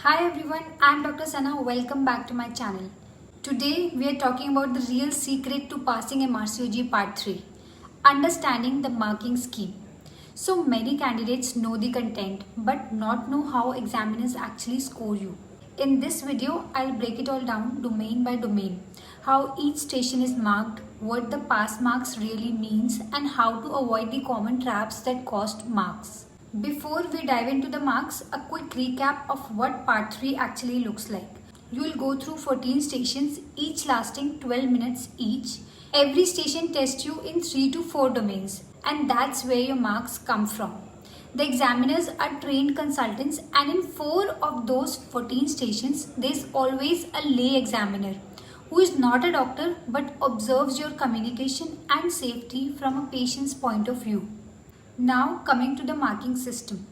Hi everyone, I'm Dr. Sana. Welcome back to my channel. Today we are talking about the real secret to passing MRCOG Part 3, understanding the marking scheme. So many candidates know the content but not know how examiners actually score you. In this video, I'll break it all down domain by domain, how each station is marked, what the pass marks really means, and how to avoid the common traps that cost marks. Before we dive into the marks, a quick recap of what Part 3 actually looks like. You will go through 14 stations, each lasting 12 minutes each. Every station tests you in 3 to 4 domains, and that's where your marks come from. The examiners are trained consultants, and in 4 of those 14 stations, there's always a lay examiner who is not a doctor but observes your communication and safety from a patient's point of view. Now coming to the marking system.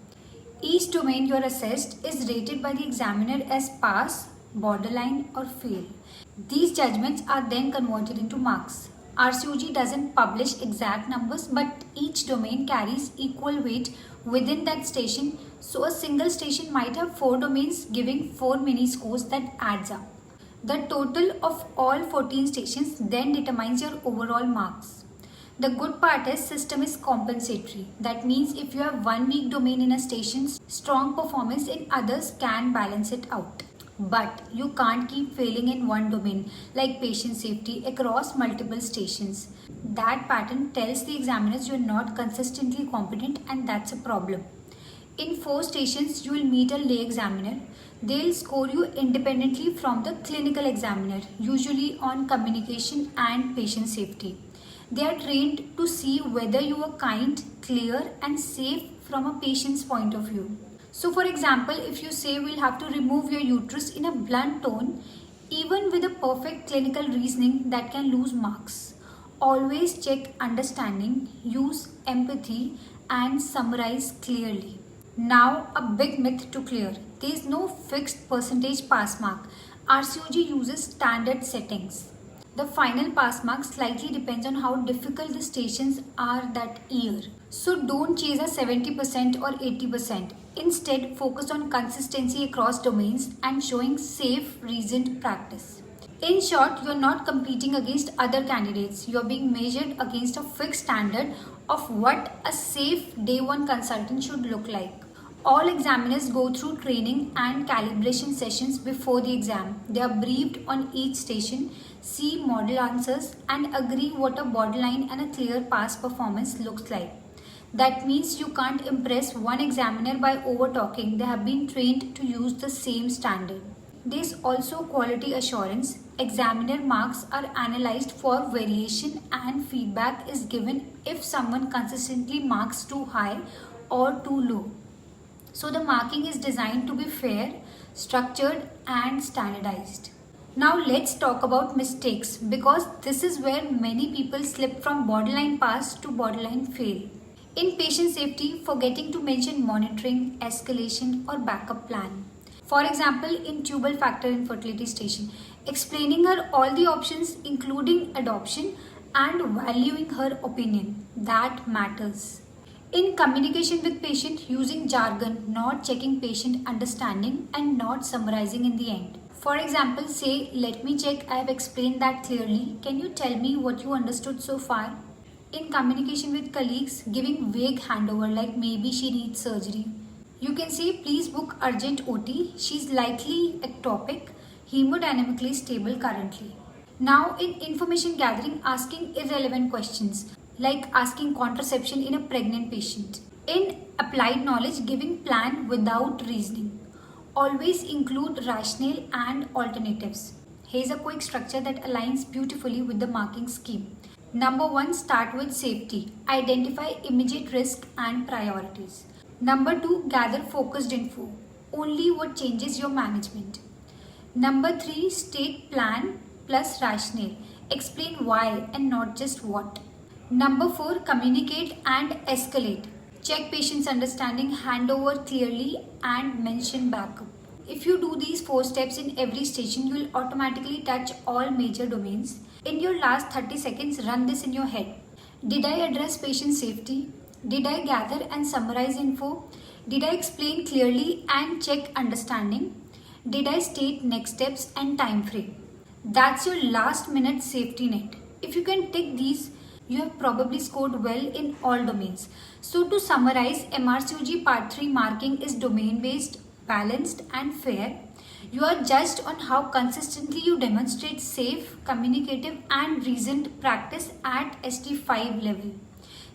Each domain you are assessed is rated by the examiner as pass, borderline or fail. These judgments are then converted into marks. RCOG doesn't publish exact numbers, but each domain carries equal weight within that station, so a single station might have 4 domains giving 4 mini scores that adds up. The total of all 14 stations then determines your overall marks. The good part is system is compensatory. That means if you have one weak domain in a station, strong performance in others can balance it out. But you can't keep failing in one domain like patient safety across multiple stations. That pattern tells the examiners you're not consistently competent, and that's a problem. In 4 stations, you will meet a lay examiner. They'll score you independently from the clinical examiner, usually on communication and patient safety. They are trained to see whether you are kind, clear and safe from a patient's point of view. So for example, if you say we'll have to remove your uterus in a blunt tone, even with a perfect clinical reasoning, that can lose marks. Always check understanding, use empathy and summarize clearly. Now a big myth to clear. There is no fixed percentage pass mark. RCOG uses standard settings. The final pass mark slightly depends on how difficult the stations are that year. So don't chase a 70% or 80%. Instead, focus on consistency across domains and showing safe, reasoned practice. In short, you're not competing against other candidates. You're being measured against a fixed standard of what a safe day one consultant should look like. All examiners go through training and calibration sessions before the exam. They are briefed on each station, see model answers and agree what a borderline and a clear pass performance looks like. That means you can't impress one examiner by over-talking. They have been trained to use the same standard. There's also quality assurance. Examiner marks are analyzed for variation and feedback is given if someone consistently marks too high or too low. So the marking is designed to be fair, structured and standardized. Now let's talk about mistakes, because this is where many people slip from borderline pass to borderline fail. In patient safety, forgetting to mention monitoring, escalation or backup plan. For example, in tubal factor infertility station, explaining her all the options including adoption and valuing her opinion. That matters. In communication with patient, using jargon, not checking patient understanding and not summarizing in the end. For example, say, let me check, I have explained that clearly. Can you tell me what you understood so far? In communication with colleagues, giving vague handover like maybe she needs surgery. You can say, please book urgent OT. She's likely ectopic, hemodynamically stable currently. Now in information gathering, asking irrelevant questions like asking contraception in a pregnant patient. In applied knowledge, giving plan without reasoning. Always include rationale and alternatives. Here's a quick structure that aligns beautifully with the marking scheme. Number 1, start with safety. Identify immediate risk and priorities. Number 2, gather focused info. Only what changes your management. Number 3, state plan plus rationale. Explain why and not just what. Number 4, communicate and escalate. Check patient's understanding, hand over clearly and mention backup. If you do these 4 steps in every station, you will automatically touch all major domains. In your last 30 seconds, run this in your head. Did I address patient safety? Did I gather and summarize info? Did I explain clearly and check understanding? Did I state next steps and time frame? That's your last minute safety net. If you can tick these, you have probably scored well in all domains. So to summarize, MRCOG Part 3 marking is domain based, balanced and fair. You are judged on how consistently you demonstrate safe, communicative and reasoned practice at ST5 level.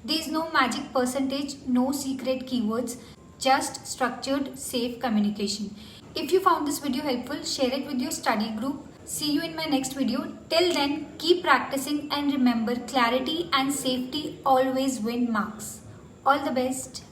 There is no magic percentage, no secret keywords, just structured, safe communication. If you found this video helpful, share it with your study group. See you in my next video. Till then, keep practicing and remember, clarity and safety always win marks. All the best.